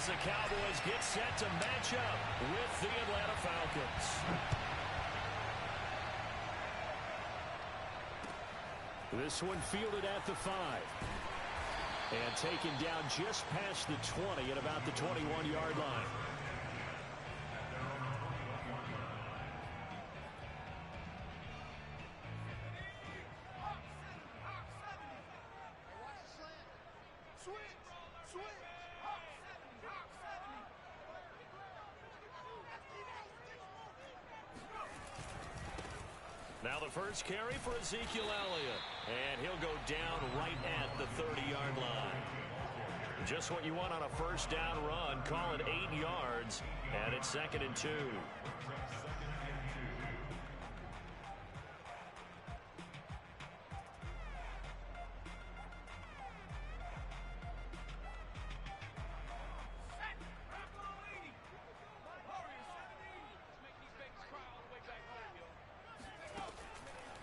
as the Cowboys get set to match up with the Atlanta Falcons. This one fielded at the 5. And taken down just past the 20 at about the 21-yard line. Now the first carry for Ezekiel Elliott. And he'll go down right at the 30-yard line. Just what you want on a first down run. Call it 8 yards. And it's 2nd and 2.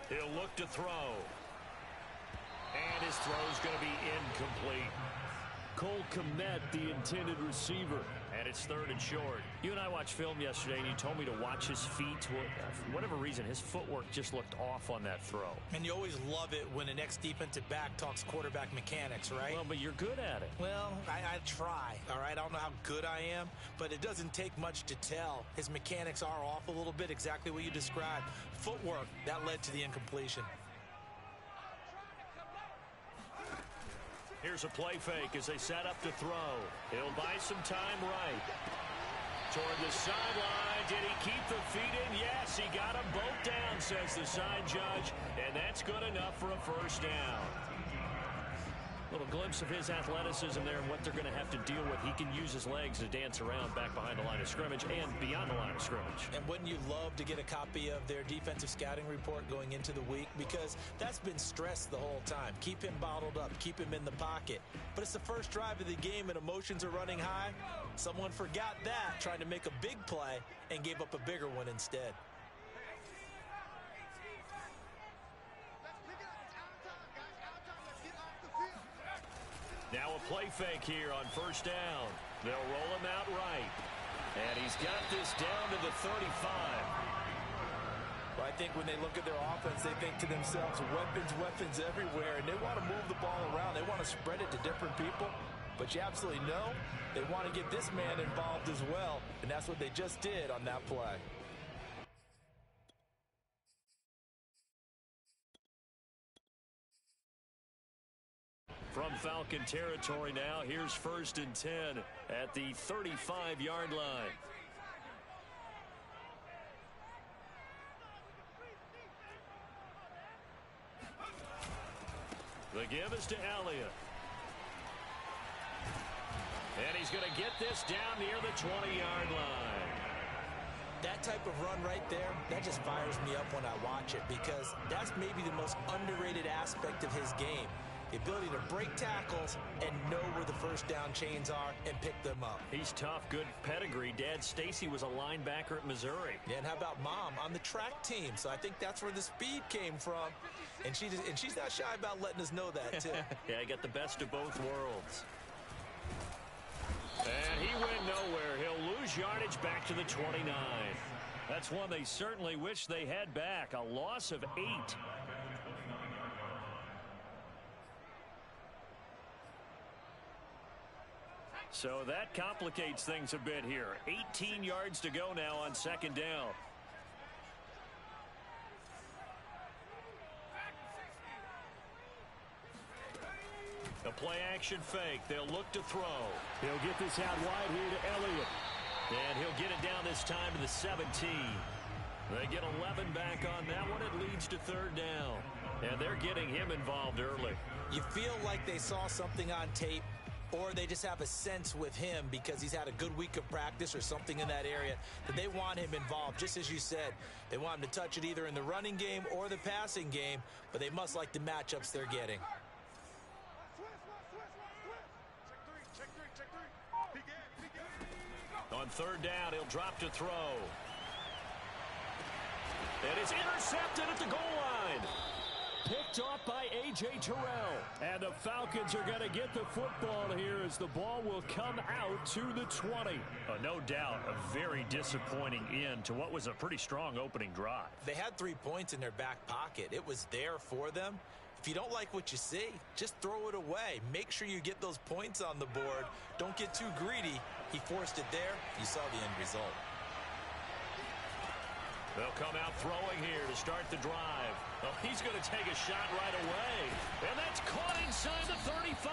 He'll look to throw. And his throw's going to be incomplete. Cole Kmet, the intended receiver. And it's 3rd and short. You and I watched film yesterday, and you told me to watch his feet. For whatever reason, his footwork just looked off on that throw. And you always love it when an ex-defensive back talks quarterback mechanics, right? Well, but you're good at it. Well, I try, all right? I don't know how good I am, but it doesn't take much to tell. His mechanics are off a little bit, exactly what you described. Footwork, that led to the incompletion. Here's a play fake as they set up to throw. He'll buy some time right. Toward the sideline. Did he keep the feet in? Yes, he got them both down, says the side judge. And that's good enough for a first down. Little glimpse of his athleticism there and what they're going to have to deal with. He can use his legs to dance around back behind the line of scrimmage and beyond the line of scrimmage. And wouldn't you love to get a copy of their defensive scouting report going into the week? Because that's been stressed the whole time. Keep him bottled up. Keep him in the pocket. But it's the first drive of the game and emotions are running high. Someone forgot that, trying to make a big play, and gave up a bigger one instead. Now a play fake here on first down. They'll roll him out right. And he's got this down to the 35. Well, I think when they look at their offense, they think to themselves, weapons everywhere, and they want to move the ball around. They want to spread it to different people. But you absolutely know they want to get this man involved as well, and that's what they just did on that play. From Falcon territory now, here's 1st and 10 at the 35-yard line. The give is to Elliott. And he's going to get this down near the 20-yard line. That type of run right there, that just fires me up when I watch it, because that's maybe the most underrated aspect of his game. The ability to break tackles and know where the first down chains are and pick them up. He's tough, good pedigree. Dad Stacy was a linebacker at Missouri. Yeah, and how about Mom on the track team? So I think that's where the speed came from. And she's not shy about letting us know that, too. Yeah, I got the best of both worlds. And he went nowhere. He'll lose yardage back to the 29. That's one they certainly wish they had back. A loss of 8. So that complicates things a bit here. 18 yards to go now on 2nd down. A play-action fake. They'll look to throw. He'll get this out wide here to Elliott. And he'll get it down this time to the 17. They get 11 back on that one. It leads to 3rd down. And they're getting him involved early. You feel like they saw something on tape, or they just have a sense with him because he's had a good week of practice or something in that area that they want him involved. Just as you said, they want him to touch it either in the running game or the passing game, but they must like the matchups they're getting. On 3rd down, he'll drop to throw. And it's intercepted at the goal line. Picked off by A.J. Terrell. And the Falcons are going to get the football here as the ball will come out to the 20. No doubt a very disappointing end to what was a pretty strong opening drive. They had 3 points in their back pocket. It was there for them. If you don't like what you see, just throw it away. Make sure you get those points on the board. Don't get too greedy. He forced it there. You saw the end result. They'll come out throwing here to start the drive. Oh, he's going to take a shot right away. And that's caught inside the 35.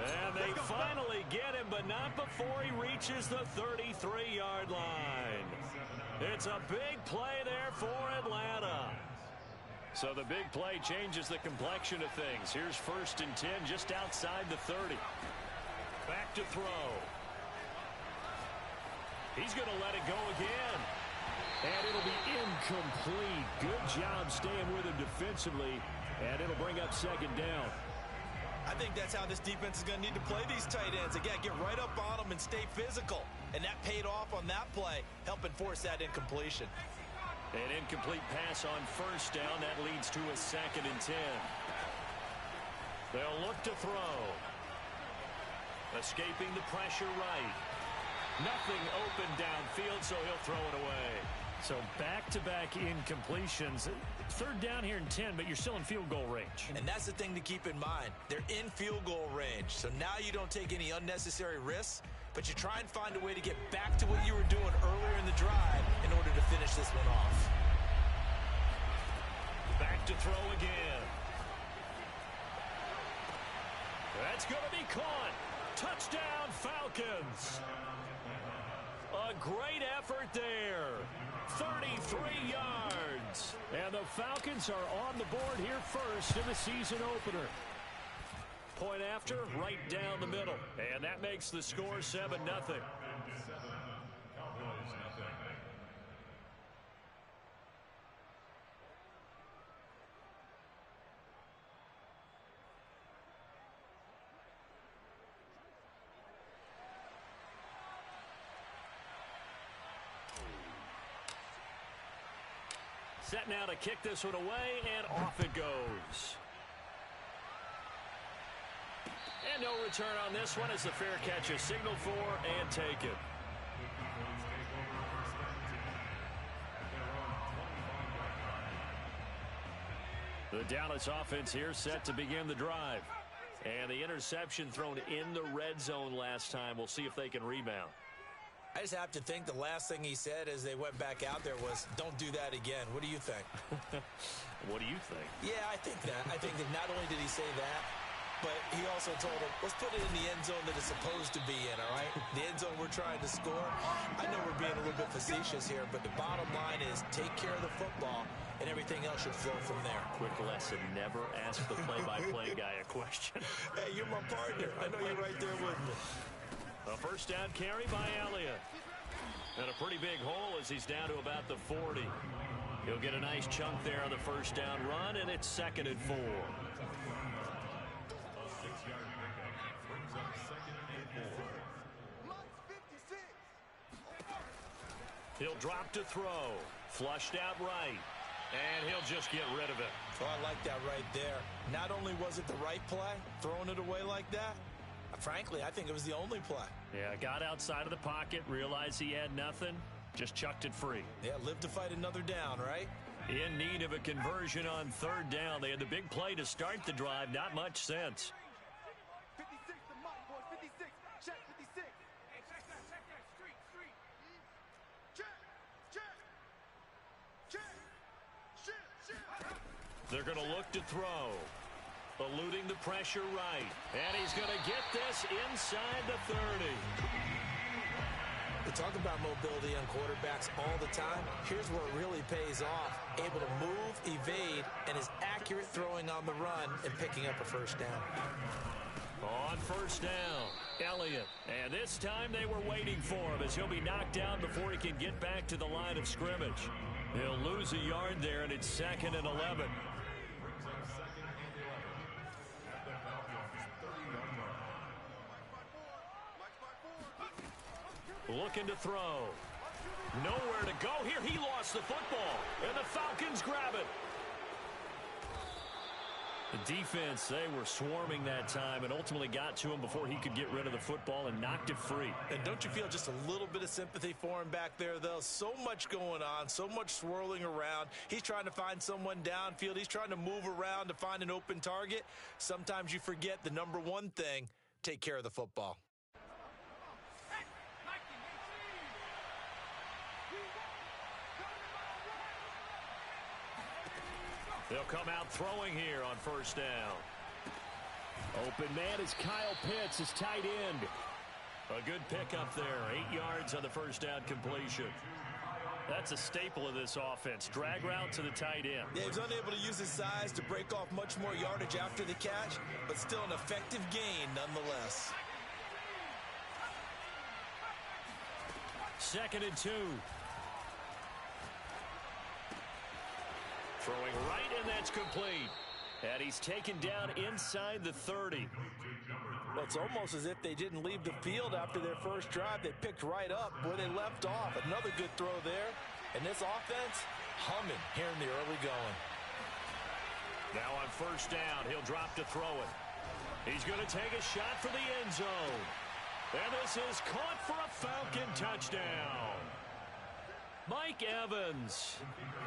And they finally get him, but not before he reaches the 33-yard line. It's a big play there for Atlanta. So the big play changes the complexion of things. Here's 1st and 10 just outside the 30. Back to throw. He's going to let it go again. And it'll be incomplete. Good job staying with him defensively. And it'll bring up 2nd down. I think that's how this defense is going to need to play these tight ends. Again, get right up on them and stay physical. And that paid off on that play, helping force that incompletion. An incomplete pass on 1st down. That leads to a 2nd and 10. They'll look to throw. Escaping the pressure right. Nothing open downfield, so he'll throw it away. So back-to-back incompletions. 3rd down here in 10, but you're still in field goal range. And that's the thing to keep in mind. They're in field goal range. So now you don't take any unnecessary risks, but you try and find a way to get back to what you were doing earlier in the drive in order to finish this one off. Back to throw again. That's going to be caught. Touchdown, Falcons. A great effort there. 33 yards. And the Falcons are on the board here first in the season opener. Point after, right down the middle. And that makes the score 7-0. Set now to kick this one away, and off it goes. And no return on this one as the fair catch is signaled for and taken. The Dallas offense here set to begin the drive. And the interception thrown in the red zone last time. We'll see if they can rebound. I just have to think the last thing he said as they went back out there was, don't do that again. What do you think? What do you think? Yeah, I think that. I think that not only did he say that, but he also told him, let's put it in the end zone that it's supposed to be in, all right? The end zone we're trying to score. I know we're being a little bit facetious here, but the bottom line is take care of the football, and everything else should flow from there. Quick lesson, never ask the play-by-play guy a question. Hey, you're my partner. I know you're right there with me. A 1st down carry by Elliott. And a pretty big hole as he's down to about the 40. He'll get a nice chunk there on the 1st down run, and it's 2nd and 4. He'll drop to throw. Flushed out right. And he'll just get rid of it. Oh, I like that right there. Not only was it the right play, throwing it away like that, frankly, I think it was the only play. Yeah, got outside of the pocket, realized he had nothing, just chucked it free. Yeah, live to fight another down, right? In need of a conversion on 3rd down. They had the big play to start the drive, not much sense. 56 to Mike, boys, 56. Check 56. Hey, check that, street. Check. They're going to look to throw. Eluding the pressure right. And he's going to get this inside the 30. We talk about mobility on quarterbacks all the time. Here's where it really pays off. Able to move, evade, and is accurate throwing on the run and picking up a 1st down. On 1st down, Elliott. And this time they were waiting for him as he'll be knocked down before he can get back to the line of scrimmage. He'll lose a yard there, and it's 2nd and 11. Looking to throw. Nowhere to go here. He lost the football, and the Falcons grab it. The defense, they were swarming that time and ultimately got to him before he could get rid of the football and knocked it free. And don't you feel just a little bit of sympathy for him back there, though? So much going on, so much swirling around. He's trying to find someone downfield. He's trying to move around to find an open target. Sometimes you forget the number one thing, take care of the football. They'll come out throwing here on first down. Open man is Kyle Pitts, his tight end. A good pickup there. 8 yards on the first down completion. That's a staple of this offense. Drag route to the tight end. Yeah, he was unable to use his size to break off much more yardage after the catch, but still an effective gain nonetheless. 2nd and 2. Throwing right, and that's complete. And he's taken down inside the 30. Well, it's almost as if they didn't leave the field after their first drive. They picked right up where they left off. Another good throw there. And this offense, humming here in the early going. Now on first down, he'll drop to throw it. He's going to take a shot for the end zone. And this is caught for a Falcon touchdown. Mike Evans,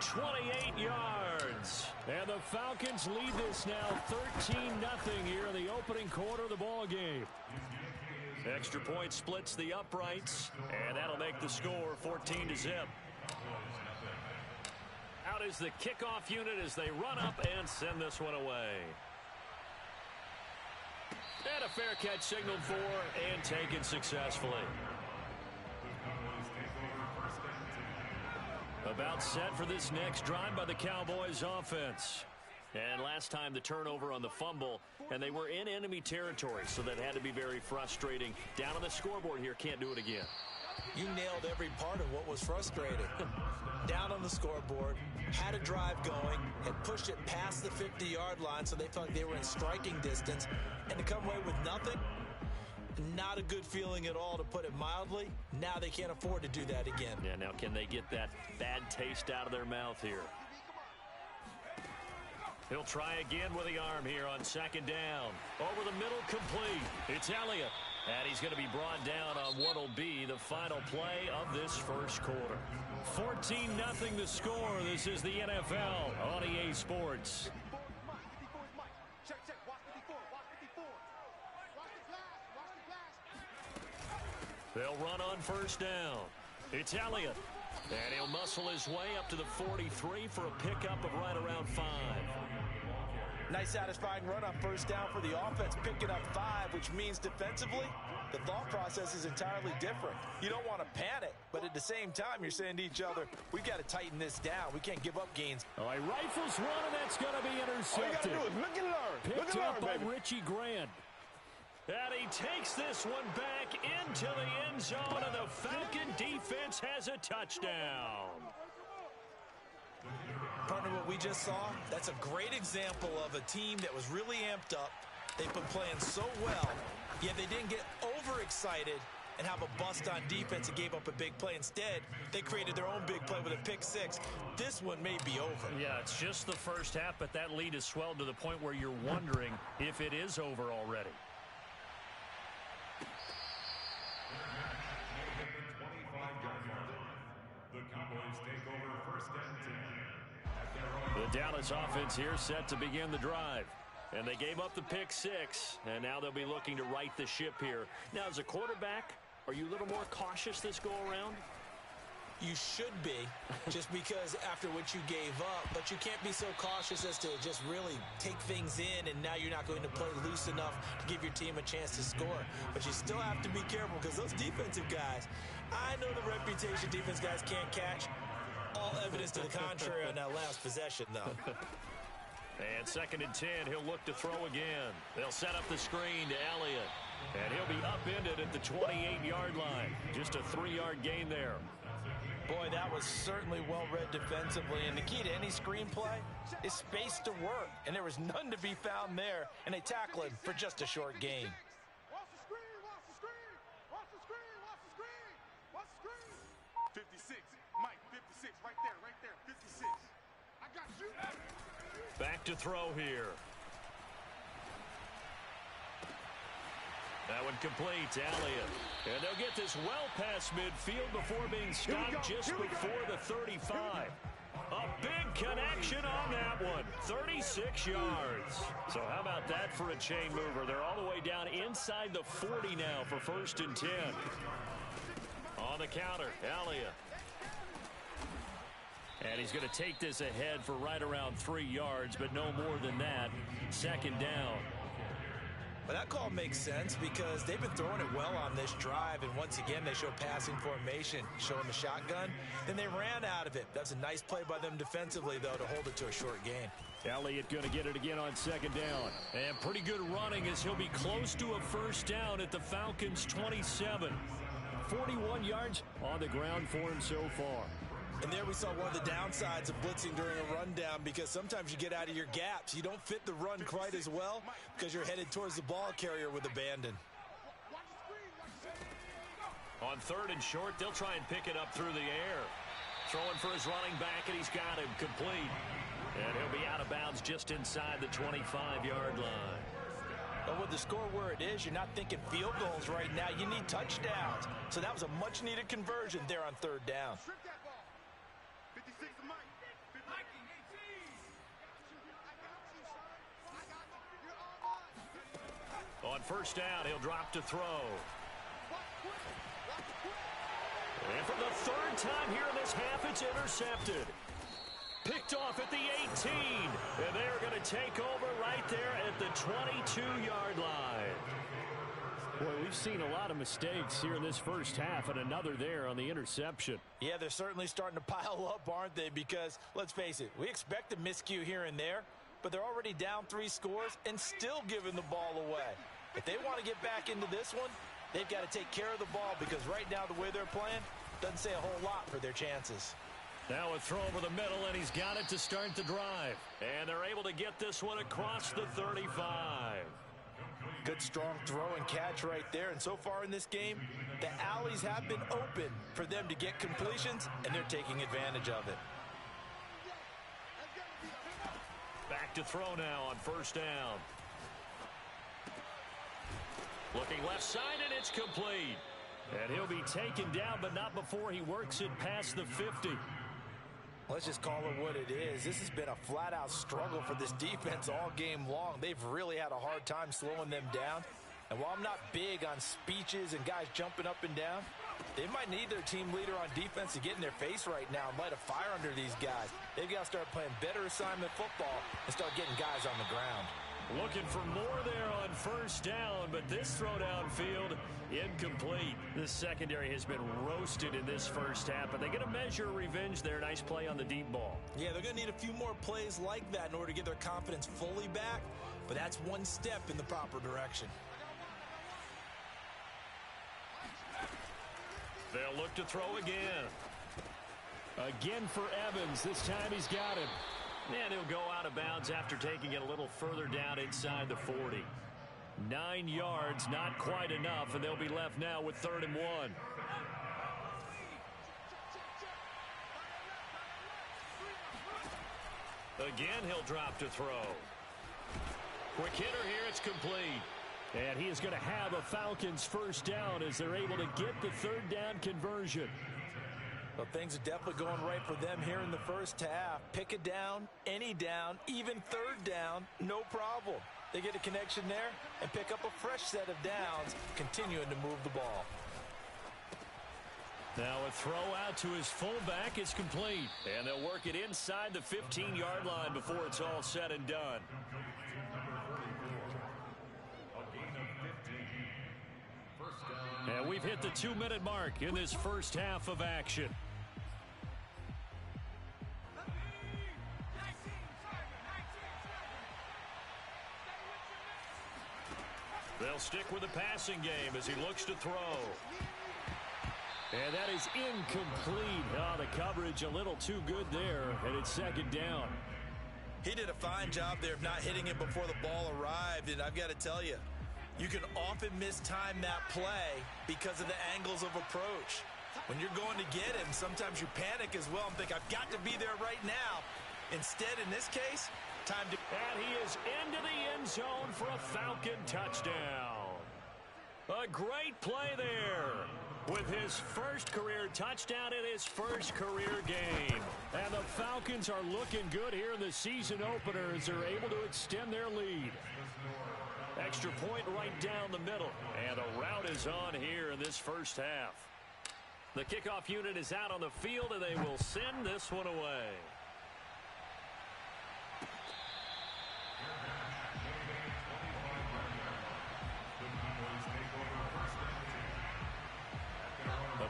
28 yards. And the Falcons lead this now 13-0 here in the opening quarter of the ball game. Extra point splits the uprights, and that'll make the score 14-0. Out is the kickoff unit as they run up and send this one away. And a fair catch signaled for and taken successfully. About set for this next drive by the Cowboys offense. And last time the turnover on the fumble, and they were in enemy territory, so that had to be very frustrating. Down on the scoreboard here, can't do it again. You nailed every part of what was frustrating. Down on the scoreboard, had a drive going, had pushed it past the 50-yard line so they felt they were in striking distance, and to come away with nothing, not a good feeling at all, to put it mildly. Now they can't afford to do that again. Yeah, now can they get that bad taste out of their mouth here? He'll try again with the arm here on 2nd down. Over the middle, complete. It's Elliott. And he's going to be brought down on what will be the final play of this first quarter. 14-0 the score. This is the NFL on EA Sports. They'll run on first down. It's Elliott. And he'll muscle his way up to the 43 for a pickup of right around 5. Nice satisfying run on first down for the offense, picking up 5, which means defensively, the thought process is entirely different. You don't want to panic, but at the same time, you're saying to each other, we've got to tighten this down. We can't give up gains. Oh, he rifles one, and that's going to be intercepted. All you got to do is look and learn. Picked up by baby. Richie Grant. And he takes this one back into the end zone, and the Falcon defense has a touchdown. Partner, what we just saw, that's a great example of a team that was really amped up. They've been playing so well, yet they didn't get overexcited and have a bust on defense and gave up a big play. Instead, they created their own big play with a pick 6. This one may be over. Yeah, it's just the first half, but that lead has swelled to the point where you're wondering if it is over already. The Dallas offense here set to begin the drive. And they gave up the pick 6, and now they'll be looking to right the ship here. Now, as a quarterback, are you a little more cautious this go-around? You should be, just because after what you gave up, but you can't be so cautious as to just really take things in, and now you're not going to play loose enough to give your team a chance to score. But you still have to be careful, because those defensive guys, I know the reputation defense guys can't catch. All evidence to the contrary on that last possession, though. And 2nd and 10, he'll look to throw again. They'll set up the screen to Elliott. And he'll be upended at the 28-yard line. Just a 3-yard gain there. Boy, that was certainly well-read defensively. And the key to any screenplay is space to work. And there was none to be found there. And they tackle him for just a short gain. Watch the screen, watch the screen. Watch the screen, watch the screen. Watch the screen. 56, Mike, 56, right there, 56. I got you. Back to throw here. That one completes. Elliott. And they'll get this well past midfield before being stopped just before the 35. A big connection on that one. 36 yards. So how about that for a chain mover? They're all the way down inside the 40 now for 1st and 10. On the counter, Elliott. And he's going to take this ahead for right around 3 yards, but no more than that. 2nd down. But that call makes sense because they've been throwing it well on this drive, and once again they show passing formation, showing the shotgun. Then they ran out of it. That's a nice play by them defensively, though, to hold it to a short gain. Elliott going to get it again on 2nd down. And pretty good running as he'll be close to a 1st down at the Falcons' 27. 41 yards on the ground for him so far. And there we saw one of the downsides of blitzing during a rundown, because sometimes you get out of your gaps. You don't fit the run quite as well because you're headed towards the ball carrier with abandon. On 3rd and short, they'll try and pick it up through the air. Throwing for his running back, and he's got him complete. And he'll be out of bounds just inside the 25-yard line. But with the score where it is, you're not thinking field goals right now. You need touchdowns. So that was a much-needed conversion there on 3rd down. On 1st down, he'll drop to throw. And for the 3rd time here in this half, it's intercepted. Picked off at the 18. And they're going to take over right there at the 22-yard line. Boy, we've seen a lot of mistakes here in this first half, and another there on the interception. Yeah, they're certainly starting to pile up, aren't they? Because, let's face it, we expect a miscue here and there, but they're already down 3 scores and still giving the ball away. If they want to get back into this one, they've got to take care of the ball, because right now the way they're playing doesn't say a whole lot for their chances. Now a throw over the middle, and he's got it to start the drive. And they're able to get this one across the 35. Good strong throw and catch right there. And so far in this game, the alleys have been open for them to get completions, and they're taking advantage of it. Back to throw now on 1st down. Looking left side, and it's complete. And he'll be taken down, but not before he works it past the 50. Let's just call it what it is. This has been a flat-out struggle for this defense all game long. They've really had a hard time slowing them down. And while I'm not big on speeches and guys jumping up and down, they might need their team leader on defense to get in their face right now and light a fire under these guys. They've got to start playing better assignment football and start getting guys on the ground. Looking for more there on 1st down, but this throw downfield incomplete. This secondary has been roasted in this first half, but they're going to measure revenge there. Nice play on the deep ball. Yeah, they're going to need a few more plays like that in order to get their confidence fully back, but that's one step in the proper direction. They'll look to throw again. Again for Evans. This time he's got him. And he'll go out of bounds after taking it a little further down inside the 40. 9 yards, not quite enough, and they'll be left now with 3rd and 1. Again, he'll drop to throw. Quick hitter here, it's complete. And he is going to have a Falcons 1st down as they're able to get the 3rd down conversion. Well, things are definitely going right for them here in the first half. Pick a down, any down, even 3rd down, no problem. They get a connection there and pick up a fresh set of downs, continuing to move the ball. Now a throw out to his fullback is complete. And they'll work it inside the 15-yard line before it's all said and done. And we've hit the 2-minute mark in this first half of action. They'll stick with the passing game as he looks to throw. And that is incomplete. Oh, the coverage a little too good there, and it's 2nd down. He did a fine job there of not hitting it before the ball arrived, and I've got to tell you, you can often mistime that play because of the angles of approach. When you're going to get him, sometimes you panic as well and think, I've got to be there right now. Instead, in this case, time to... And he is into the end zone for a Falcon touchdown. a great play there with his first career touchdown in his first career game. And the Falcons are looking good here in the season opener as they're able to extend their lead. Extra point right down the middle. And a route is on here in this first half. The kickoff unit is out on the field, and they will send this one away.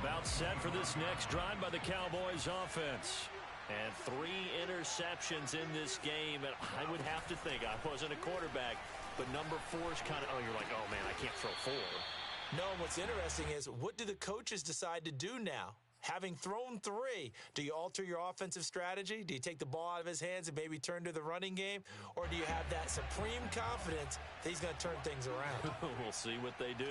About set for this next drive by the Cowboys offense. And 3 interceptions in this game. And I would have to think, I wasn't a quarterback, but number 4 is kind of, you're like, oh, man, I can't throw 4. No, what's interesting is, what do the coaches decide to do now? Having thrown 3, do you alter your offensive strategy? Do you take the ball out of his hands and maybe turn to the running game? Or do you have that supreme confidence that he's going to turn things around? We'll see what they do.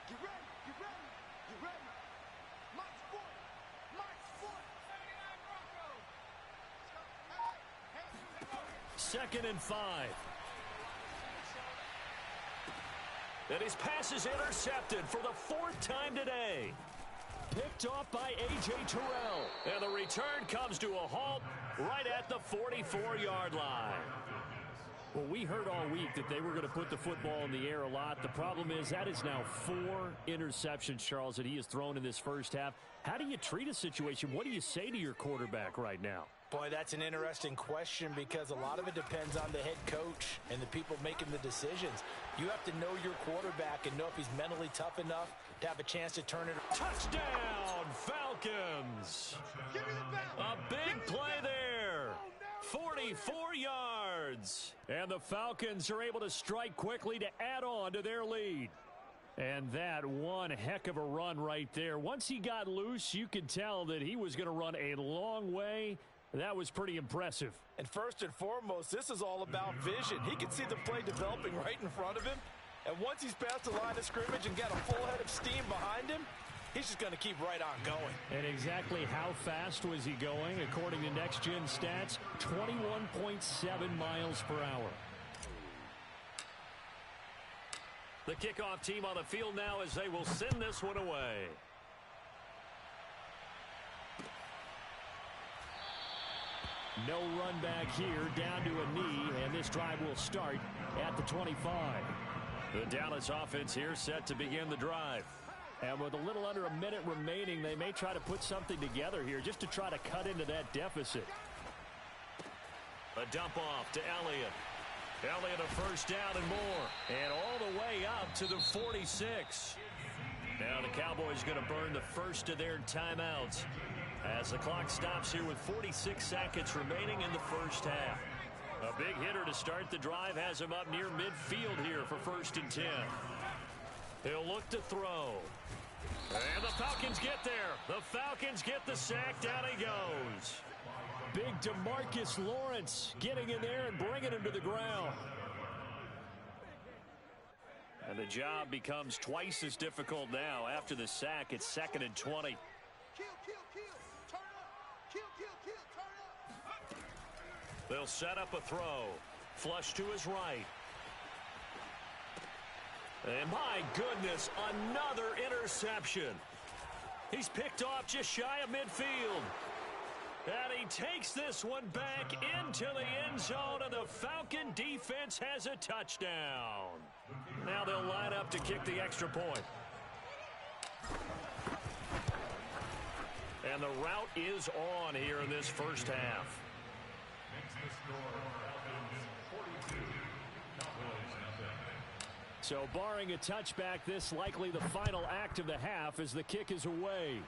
Get ready, get ready, get ready. Mike's foot, Mike's foot. 2nd and 5. And his pass is intercepted for the 4th time today. Picked off by A.J. Terrell. And the return comes to a halt right at the 44-yard line. Well, we heard all week that they were going to put the football in the air a lot. The problem is that is now 4 interceptions, Charles, that he has thrown in this first half. How do you treat a situation? What do you say to your quarterback right now? Boy, that's an interesting question because a lot of it depends on the head coach and the people making the decisions. You have to know your quarterback and know if he's mentally tough enough to have a chance to turn it. Touchdown, Falcons! Give me the ball. A big play there. 44 yards. And the Falcons are able to strike quickly to add on to their lead. And that one heck of a run right there. Once he got loose, you could tell that he was going to run a long way. That was pretty impressive. And first and foremost, this is all about vision. He can see the play developing right in front of him. And once he's past the line of scrimmage and got a full head of steam behind him, he's just going to keep right on going. And exactly how fast was he going? According to Next Gen Stats, 21.7 miles per hour. The kickoff team on the field now as they will send this one away. No run back here, down to a knee, and this drive will start at the 25. The Dallas offense here set to begin the drive. And with a little under a minute remaining, they may try to put something together here just to try to cut into that deficit. A dump off to Elliott. Elliott a first down and more. And all the way up to the 46. Now the Cowboys going to burn the first of their timeouts as the clock stops here with 46 seconds remaining in the first half. A big hitter to start the drive has him up near midfield here for 1st and 10. He'll look to throw. And the Falcons get there. The Falcons get the sack. Down he goes. Big DeMarcus Lawrence getting in there and bringing him to the ground. And the job becomes twice as difficult now. After the sack, it's 2nd and 20. Kill, kill, kill. Turn up. Kill, kill, kill. Turn up. They'll set up a throw. Flush to his right. And my goodness, another interception. He's picked off just shy of midfield. And he takes this one back into the end zone, and the Falcon defense has a touchdown. Now they'll line up to kick the extra point. And the route is on here in this first half. So barring a touchback, this likely the final act of the half as the kick is away.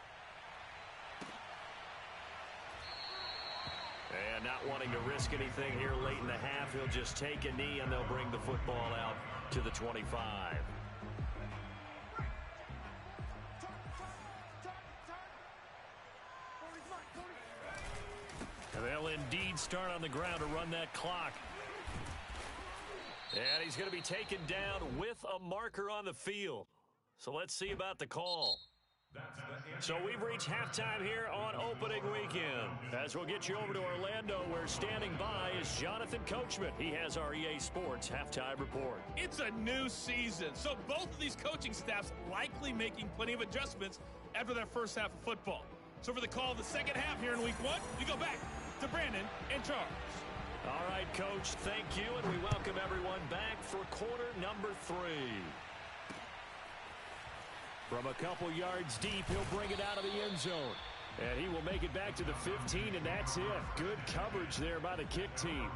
And not wanting to risk anything here late in the half, he'll just take a knee and they'll bring the football out to the 25. And they'll indeed start on the ground to run that clock. And he's going to be taken down with a marker on the field. So let's see about the call. So we've reached halftime here on opening weekend. As we'll get you over to Orlando, where standing by is Jonathan Coachman. He has our EA Sports halftime report. It's a new season, so both of these coaching staffs likely making plenty of adjustments after that first half of football. So for the call of the second half here in week one, we go back to Brandon and Charles. All right, Coach, thank you, and we welcome everyone back for quarter number 3. From a couple yards deep, he'll bring it out of the end zone. And he will make it back to the 15, and that's it. Good coverage there by the kick team.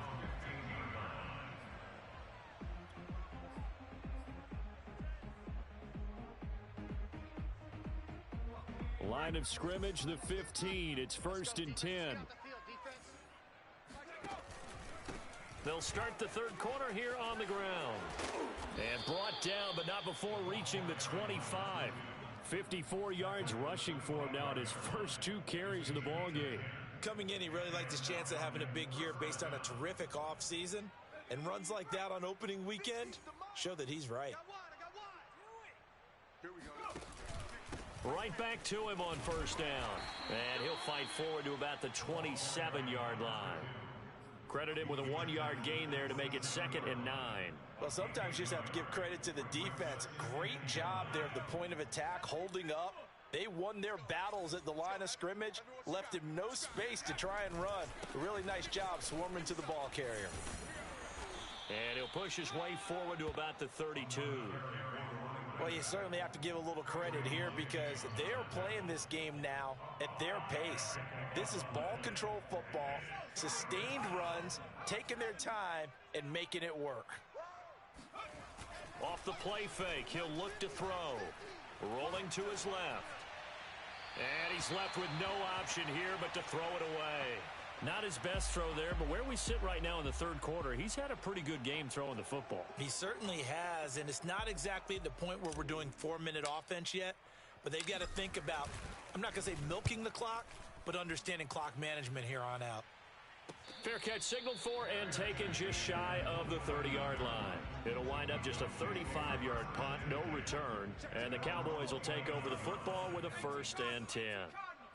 Line of scrimmage, the 15. It's 1st and 10. They'll start the third quarter here on the ground. And brought down, but not before reaching the 25. 54 yards rushing for him now in his first 2 carries of the ballgame. Coming in, he really liked his chance of having a big year based on a terrific offseason. And runs like that on opening weekend show that he's right. Here we go. Right back to him on first down. And he'll fight forward to about the 27-yard line. Credit him with a 1-yard gain there to make it 2nd and 9. Well, sometimes you just have to give credit to the defense. Great job there at the point of attack, holding up. They won their battles at the line of scrimmage, left him no space to try and run. A really nice job swarming to the ball carrier. And he'll push his way forward to about the 32. Well, you certainly have to give a little credit here because they are playing this game now at their pace. This is ball control football, sustained runs, taking their time, and making it work. Off the play fake, he'll look to throw. Rolling to his left. And he's left with no option here but to throw it away. Not his best throw there, but where we sit right now in the third quarter, he's had a pretty good game throwing the football. He certainly has, and it's not exactly at the point where we're doing 4-minute offense yet, but they've got to think about, I'm not going to say milking the clock, but understanding clock management here on out. Fair catch signaled for and taken just shy of the 30-yard line. It'll wind up just a 35-yard punt, no return, and the Cowboys will take over the football with a 1st and 10.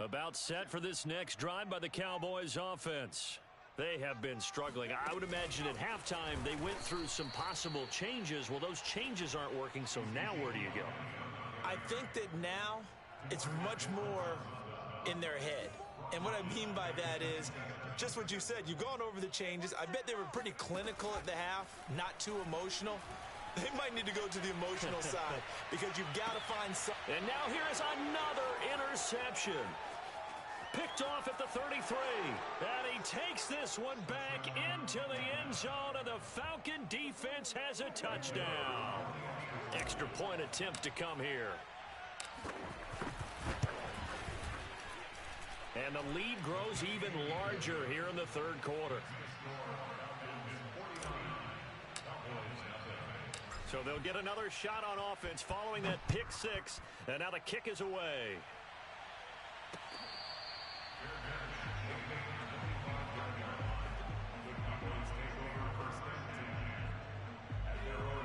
About set for this next drive by the Cowboys offense. They have been struggling. I would imagine at halftime they went through some possible changes. Well, those changes aren't working, so now where do you go? I think that now it's much more in their head. And what I mean by that is just what you said. You've gone over the changes. I bet they were pretty clinical at the half, not too emotional. They might need to go to the emotional side because you've got to find some. And now here is another interception. Picked off at the 33. And he takes this one back into the end zone, and the Falcon defense has a touchdown. Extra point attempt to come here. And the lead grows even larger here in the third quarter. So they'll get another shot on offense following that pick 6. And now the kick is away.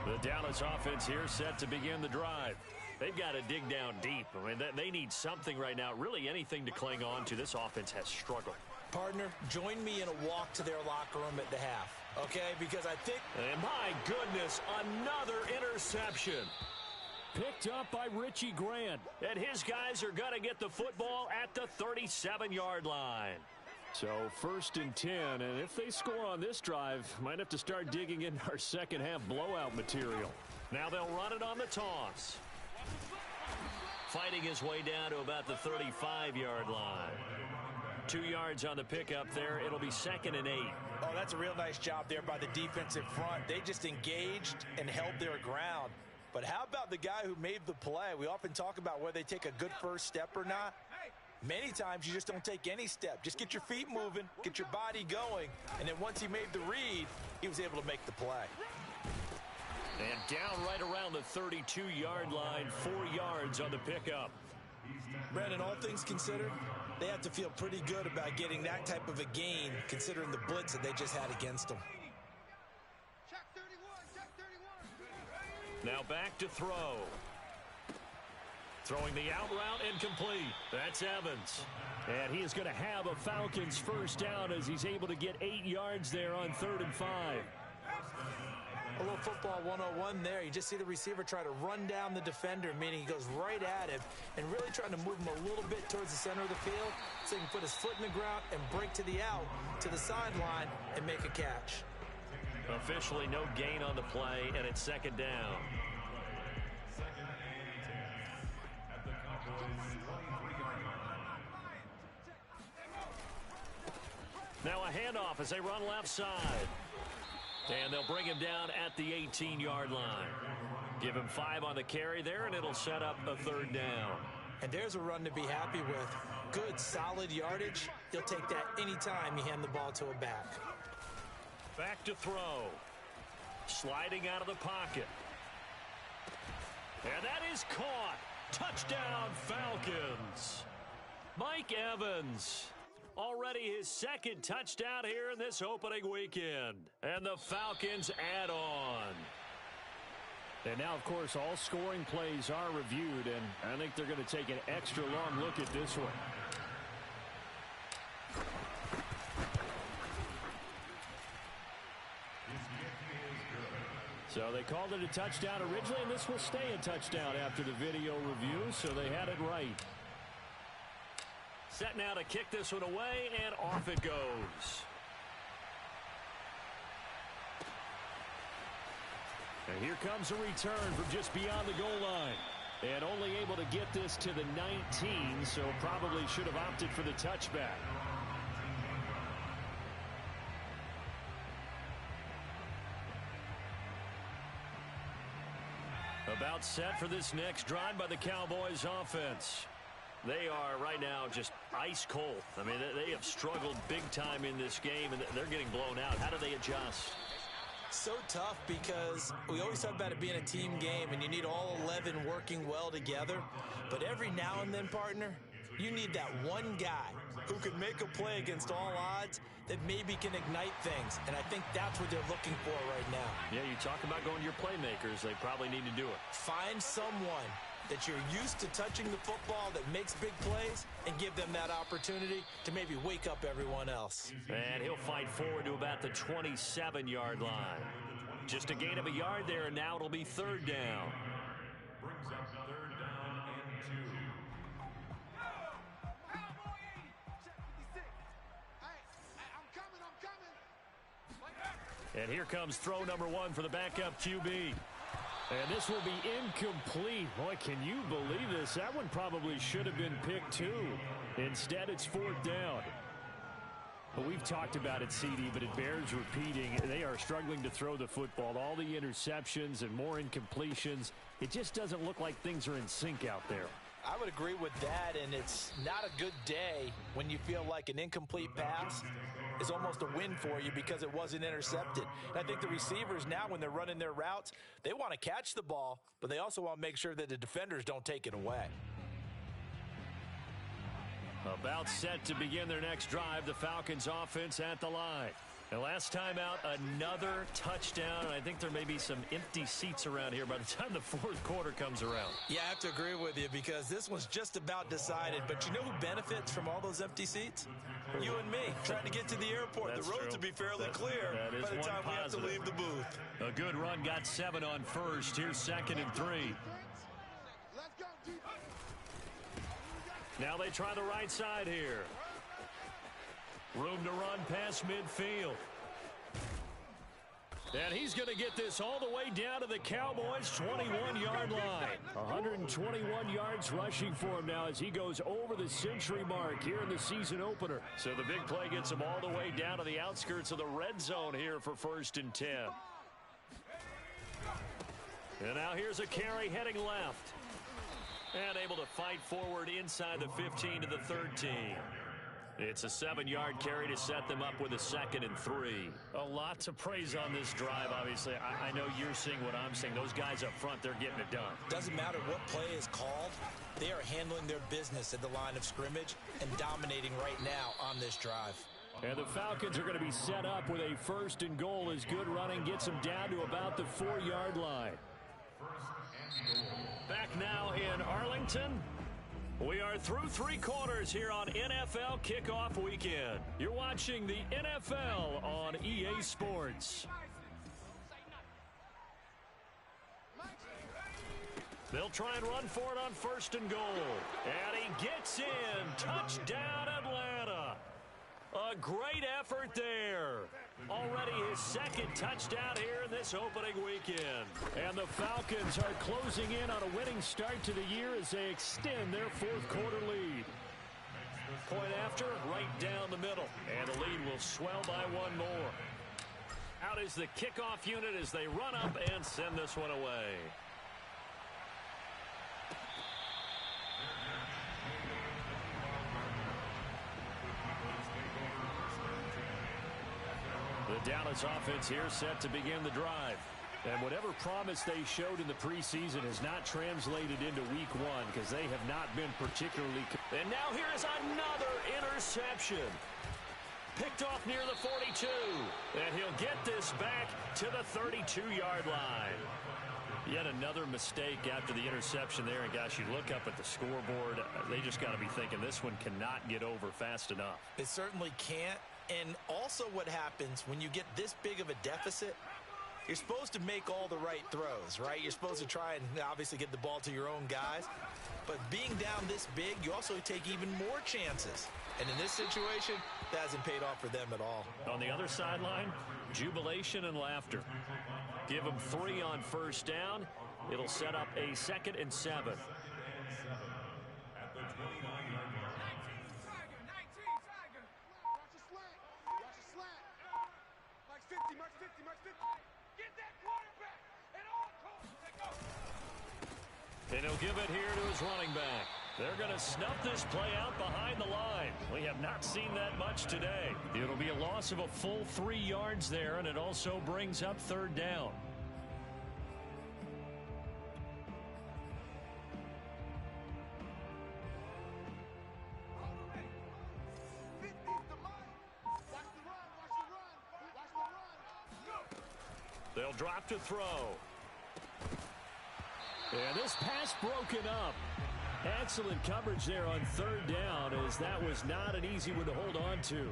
The Dallas offense here set to begin the drive. They've got to dig down deep. I mean, they need something right now, really anything to cling on to. This offense has struggled. Partner, join me in a walk to their locker room at the half, okay? Because I think... And my goodness, another interception. Picked up by Richie Grant. And his guys are going to get the football at the 37-yard line. So 1st and 10, and if they score on this drive, might have to start digging in our second half blowout material. Now they'll run it on the toss. Fighting his way down to about the 35-yard line. 2 yards on the pickup there. It'll be 2nd and 8. Oh, that's a real nice job there by the defensive front. They just engaged and held their ground. But how about the guy who made the play? We often talk about whether they take a good first step or not. Many times you just don't take any step. Just get your feet moving, get your body going, and then once he made the read, he was able to make the play. And down right around the 32-yard line, 4 yards on the pickup. Brandon, all things considered, they have to feel pretty good about getting that type of a gain considering the blitz that they just had against them. Check 31, check 31. Now back to throw. Throwing the out route and complete. That's Evans. And he is going to have a Falcons first down as he's able to get 8 yards there on 3rd and 5. A little football 101 there. You just see the receiver try to run down the defender, meaning he goes right at him and really trying to move him a little bit towards the center of the field so he can put his foot in the ground and break to the out, to the sideline, and make a catch. Officially no gain on the play, and it's 2nd down. Now a handoff as they run left side. And they'll bring him down at the 18-yard line. Give him 5 on the carry there, and it'll set up a 3rd down. And there's a run to be happy with. Good, solid yardage. You'll take that anytime you hand the ball to a back. Back to throw. Sliding out of the pocket. And that is caught. Touchdown, Falcons. Mike Evans. Already his 2nd touchdown here in this opening weekend. And the Falcons add on. And now, of course, all scoring plays are reviewed, and I think they're going to take an extra long look at this one. So they called it a touchdown originally, and this will stay a touchdown after the video review, so they had it right. Set now to kick this one away, and off it goes. And here comes a return from just beyond the goal line. And only able to get this to the 19, so probably should have opted for the touchback. About set for this next drive by the Cowboys offense. They are right now just ice cold. I mean, they have struggled big time in this game, and they're getting blown out. How do they adjust? So tough because we always talk about it being a team game, and you need all 11 working well together. But every now and then, partner, you need that one guy who can make a play against all odds that maybe can ignite things. And I think that's what they're looking for right now. Yeah, you talk about going to your playmakers. They probably need to do it. Find someone that you're used to touching the football that makes big plays and give them that opportunity to maybe wake up everyone else. And he'll fight forward to about the 27-yard line. Just a gain of a yard there, and now it'll be 3rd down. Brings up 3rd down and 2. And here comes throw number 1 for the backup QB. And this will be incomplete. Boy, can you believe this? That one probably should have been picked too. Instead, it's 4th down. But we've talked about it, CD, but it bears repeating. They are struggling to throw the football. All the interceptions and more incompletions. It just doesn't look like things are in sync out there. I would agree with that, and it's not a good day when you feel like an incomplete pass is almost a win for you because it wasn't intercepted. And I think the receivers now, when they're running their routes, they want to catch the ball, but they also want to make sure that the defenders don't take it away. About set to begin their next drive, the Falcons offense at the line. And last time out, another touchdown. And I think there may be some empty seats around here by the time the 4th quarter comes around. Yeah, I have to agree with you because this one's just about decided. But you know who benefits from all those empty seats? You and me, trying to get to the airport. That's the roads true. will be fairly clear that by the time we have to leave the booth. A good run, got 7 on first. Here's 2nd and 3. Let's go, defense. Now they try the right side here. Room to run past midfield. And he's going to get this all the way down to the Cowboys' 21-yard line. 121 yards rushing for him now as he goes over the century mark here in the season opener. So the big play gets him all the way down to the outskirts of the red zone here for 1st and 10. And now here's a carry heading left. And able to fight forward inside the 15 to the 13. It's a 7-yard carry to set them up with a 2nd and 3. A lot to praise on this drive, obviously. I know you're seeing what I'm seeing. Those guys up front, they're getting it done. Doesn't matter what play is called. They are handling their business at the line of scrimmage and dominating right now on this drive. And the Falcons are going to be set up with a 1st and goal as good running gets them down to about the 4-yard line. Back now in Arlington. We are through 3 quarters here on NFL Kickoff Weekend. You're watching the NFL on EA Sports. They'll try and run for it on 1st and goal. And he gets in. Touchdown, Atlanta. A great effort there. Already his 2nd touchdown here in this opening weekend. And the Falcons are closing in on a winning start to the year as they extend their 4th quarter lead. Point after, right down the middle. And the lead will swell by 1 more. Out is the kickoff unit as they run up and send this one away. The Dallas offense here set to begin the drive. And whatever promise they showed in the preseason has not translated into week 1 because they have not been particularly... And now here is another interception. Picked off near the 42. And he'll get this back to the 32-yard line. Yet another mistake after the interception there. And gosh, you look up at the scoreboard, they just got to be thinking this one cannot get over fast enough. It certainly can't. And also what happens when you get this big of a deficit, you're supposed to make all the right throws, right? You're supposed to try and obviously get the ball to your own guys. But being down this big, you also take even more chances. And in this situation, that hasn't paid off for them at all. On the other sideline, jubilation and laughter. Give them 3 on 1st down. It'll set up a 2nd and 7. And he'll give it here to his running back. They're going to snuff this play out behind the line. We have not seen that much today. It'll be a loss of a full 3 yards there, and it also brings up 3rd down. They'll drop to throw. And this pass broken up. Excellent coverage there on 3rd down, as that was not an easy one to hold on to.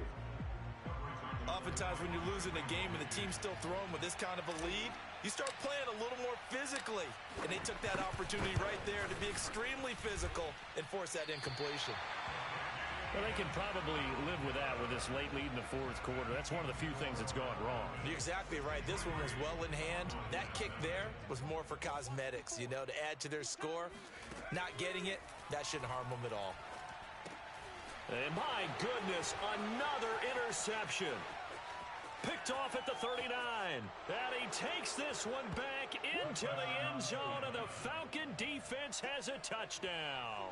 Oftentimes when you're losing a game and the team's still throwing with this kind of a lead, you start playing a little more physically. And they took that opportunity right there to be extremely physical and force that incompletion. Well, they can probably live with that with this late lead in the 4th quarter. That's one of the few things that's gone wrong. You're exactly right. This one was well in hand. That kick there was more for cosmetics, you know, to add to their score. Not getting it, that shouldn't harm them at all. And my goodness, another interception. Picked off at the 39. And he takes this one back into the end zone, and the Falcon defense has a touchdown.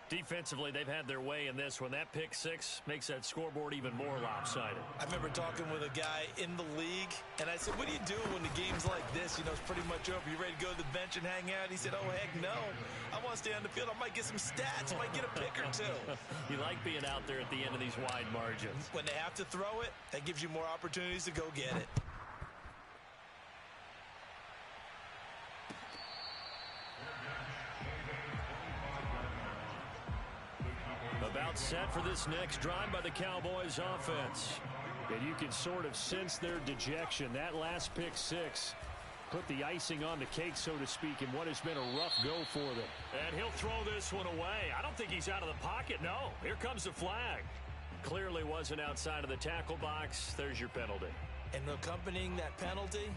Defensively, they've had their way in this one. That pick 6 makes that scoreboard even more lopsided. I remember talking with a guy in the league, and I said, what do you do when the game's like this? You know, it's pretty much over. You ready to go to the bench and hang out? He said, oh, heck no. I want to stay on the field. I might get some stats. I might get a pick or 2. You like being out there at the end of these wide margins. When they have to throw it, that gives you more opportunities to go get it. About set for this next drive by the Cowboys offense. And you can sort of sense their dejection. That last pick 6 put the icing on the cake, so to speak, in what has been a rough go for them. And he'll throw this one away. I don't think he's out of the pocket. No, here comes the flag. Clearly wasn't outside of the tackle box. There's your penalty. And accompanying that penalty,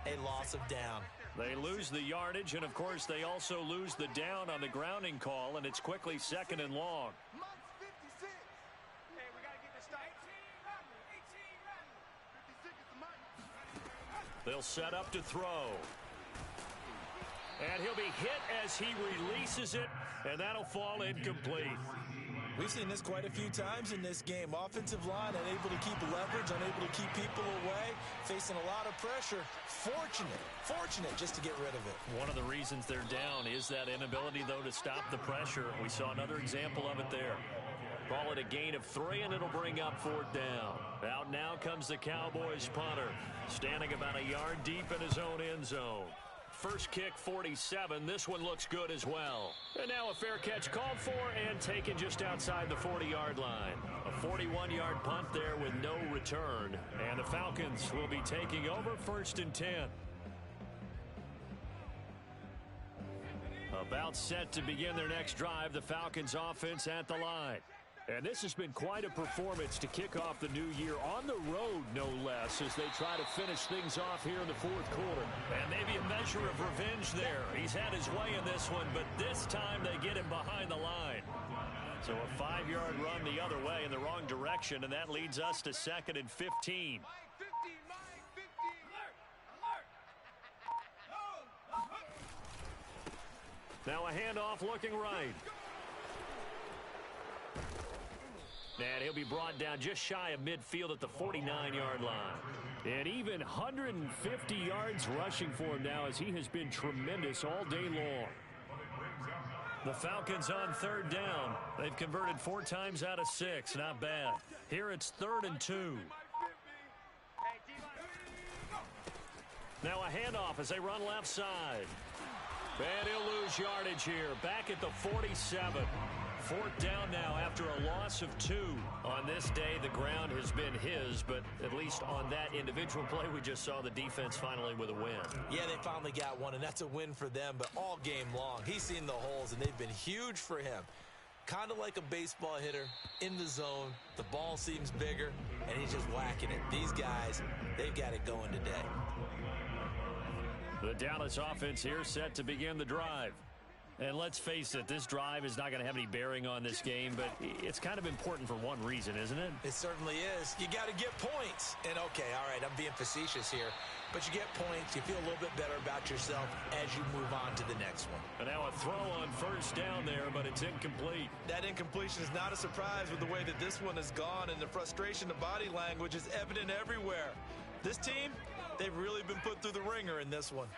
a loss of down. They lose the yardage, and of course they also lose the down on the grounding call, and it's quickly 2nd and long. They'll set up to throw. And he'll be hit as he releases it, and that'll fall incomplete. We've seen this quite a few times in this game. Offensive line unable to keep leverage, unable to keep people away, facing a lot of pressure. Fortunate just to get rid of it. One of the reasons they're down is that inability, though, to stop the pressure. We saw another example of it there. Call it a gain of 3, and it'll bring up 4th down. Out now comes the Cowboys punter, standing about a yard deep in his own end zone. first kick 47. This one looks good as well. And now a fair catch called for and taken just outside the 40-yard line. A 41-yard punt there with no return. And the Falcons will be taking over 1st and 10. About set to begin their next drive, the Falcons offense at the line. And this has been quite a performance to kick off the new year on the road, no less, as they try to finish things off here in the 4th quarter. And maybe a measure of revenge there. He's had his way in this one, but this time they get him behind the line. So a 5-yard run the other way in the wrong direction, and that leads us to 2nd and 15. Now a handoff looking right. And he'll be brought down just shy of midfield at the 49-yard line. And even 150 yards rushing for him now, as he has been tremendous all day long. The Falcons on 3rd down. They've converted 4 times out of 6. Not bad. Here it's 3rd and 2. Now a handoff as they run left side. And he'll lose yardage here. Back at the 47. 4th down now after a loss of 2. On this day, the ground has been his, but at least on that individual play, we just saw the defense finally with a win. Yeah, they finally got one, and that's a win for them, but all game long, he's seen the holes, and they've been huge for him. Kind of like a baseball hitter in the zone. The ball seems bigger, and he's just whacking it. These guys, they've got it going today. The Dallas offense here set to begin the drive. And let's face it, this drive is not going to have any bearing on this game, but it's kind of important for one reason, isn't it? It certainly is. You got to get points. And, okay, all right, I'm being facetious here. But you get points, you feel a little bit better about yourself as you move on to the next one. And now a throw on 1st down there, but it's incomplete. That incompletion is not a surprise with the way that this one has gone, and the frustration, the body language is evident everywhere. This team, they've really been put through the ringer in this one.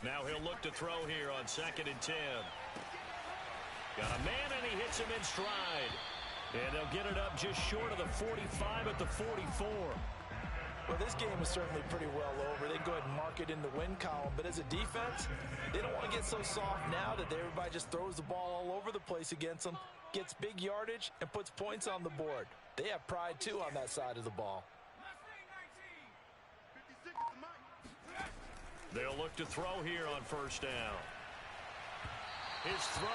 Now he'll look to throw here on 2nd and 10. Got a man, and he hits him in stride. And they'll get it up just short of the 45 at the 44. Well, this game is certainly pretty well over. They can go ahead and mark it in the win column. But as a defense, they don't want to get so soft now that everybody just throws the ball all over the place against them, gets big yardage, and puts points on the board. They have pride, too, on that side of the ball. They'll look to throw here on 1st down. His throw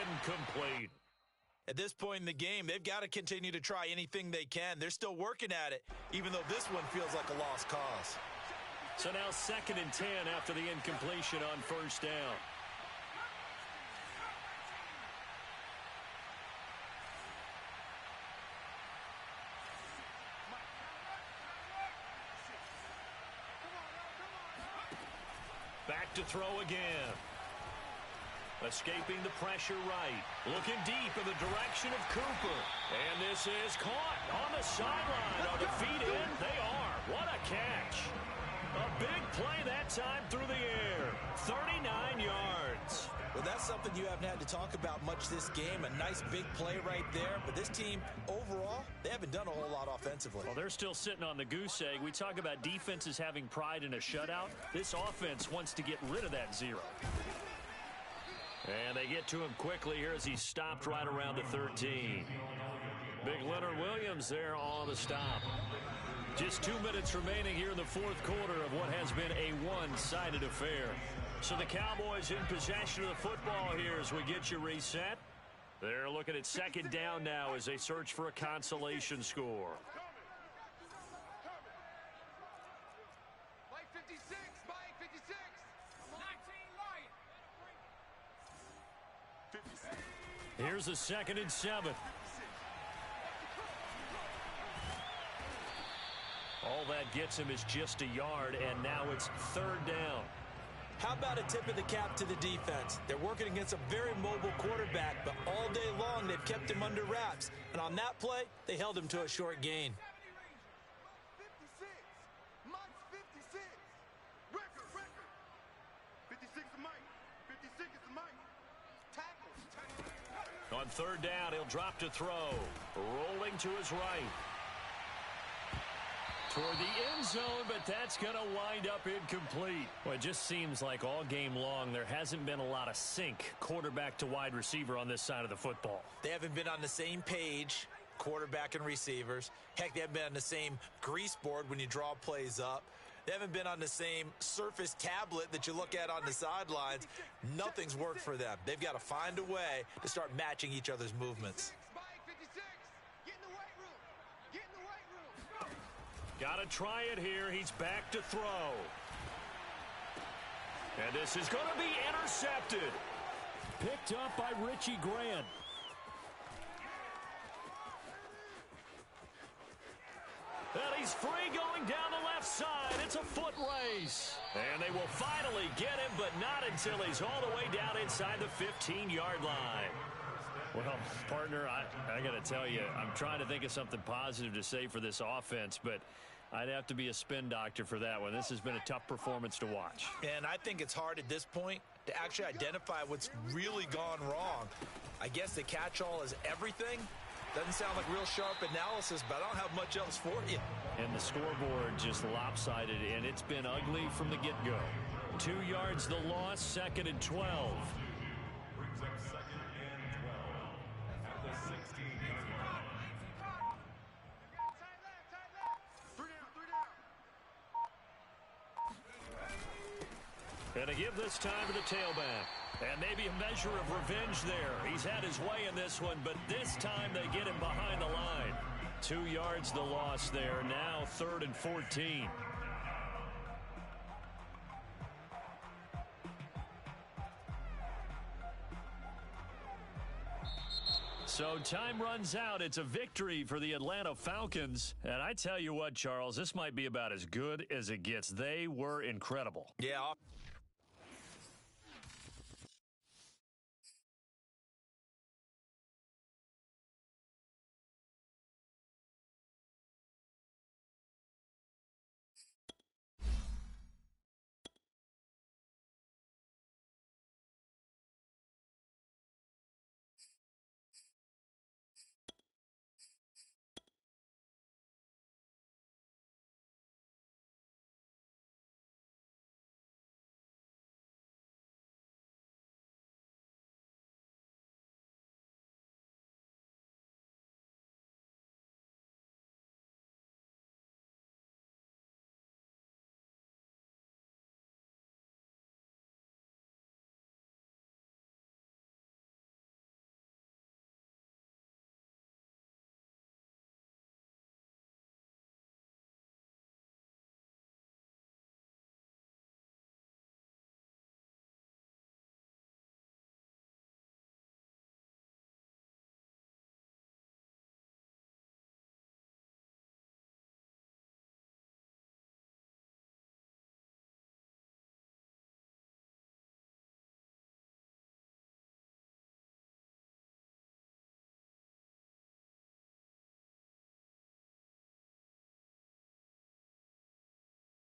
incomplete. At this point in the game, they've got to continue to try anything they can. They're still working at it, even though this one feels like a lost cause. So now 2nd and 10 after the incompletion on 1st down. Back to throw again. Escaping the pressure right. Looking deep in the direction of Cooper. And this is caught on the sideline. Are the feet in? They are. What a catch. A big play that time through the air. 39 yards. Well, that's something you haven't had to talk about much this game. A nice big play right there. But this team, overall, they haven't done a whole lot offensively. Well, they're still sitting on the goose egg. We talk about defenses having pride in a shutout. This offense wants to get rid of that 0. And they get to him quickly here as he's stopped right around the 13. Big Leonard Williams there on the stop. Just 2 minutes remaining here in the 4th quarter of what has been a one-sided affair. So the Cowboys in possession of the football here as we get you reset. They're looking at 2nd down now as they search for a consolation score. Mike 56, Mike 56. 19 Lion. Here's a 2nd and 7. All that gets him is just a yard, and now it's 3rd down. How about a tip of the cap to the defense? They're working against a very mobile quarterback, but all day long they've kept him under wraps. And on that play, they held him to a short gain. 56. Mike's 56. Record. 56 is Mike. 56 is Mike. Tackle. On 3rd down, he'll drop to throw. Rolling to his right. toward the end zone, but that's going to wind up incomplete. Well, it just seems like all game long there hasn't been a lot of sync quarterback to wide receiver on this side of the football. They haven't been on the same page, quarterback and receivers. Heck, they haven't been on the same grease board when you draw plays up. They haven't been on the same Surface tablet that you look at on the sidelines. Nothing's worked for them. They've got to find a way to start matching each other's movements. Got to try it here. He's back to throw. And this is going to be intercepted. Picked up by Richie Grant. And he's free going down the left side. It's a foot race. And they will finally get him, but not until he's all the way down inside the 15-yard line. Well, partner, I got to tell you, I'm trying to think of something positive to say for this offense, but I'd have to be a spin doctor for that one. This has been a tough performance to watch. And I think it's hard at this point to actually identify what's really gone wrong. I guess the catch-all is everything. Doesn't sound like real sharp analysis, but I don't have much else for you. And the scoreboard just lopsided, and it's been ugly from the get-go. 2 yards the loss, 2nd and 12. And to give this time to the tailback. And maybe a measure of revenge there. He's had his way in this one, but this time they get him behind the line. 2 yards the loss there. Now 3rd and 14. So time runs out. It's a victory for the Atlanta Falcons. And I tell you what, Charles, this might be about as good as it gets. They were incredible. Yeah,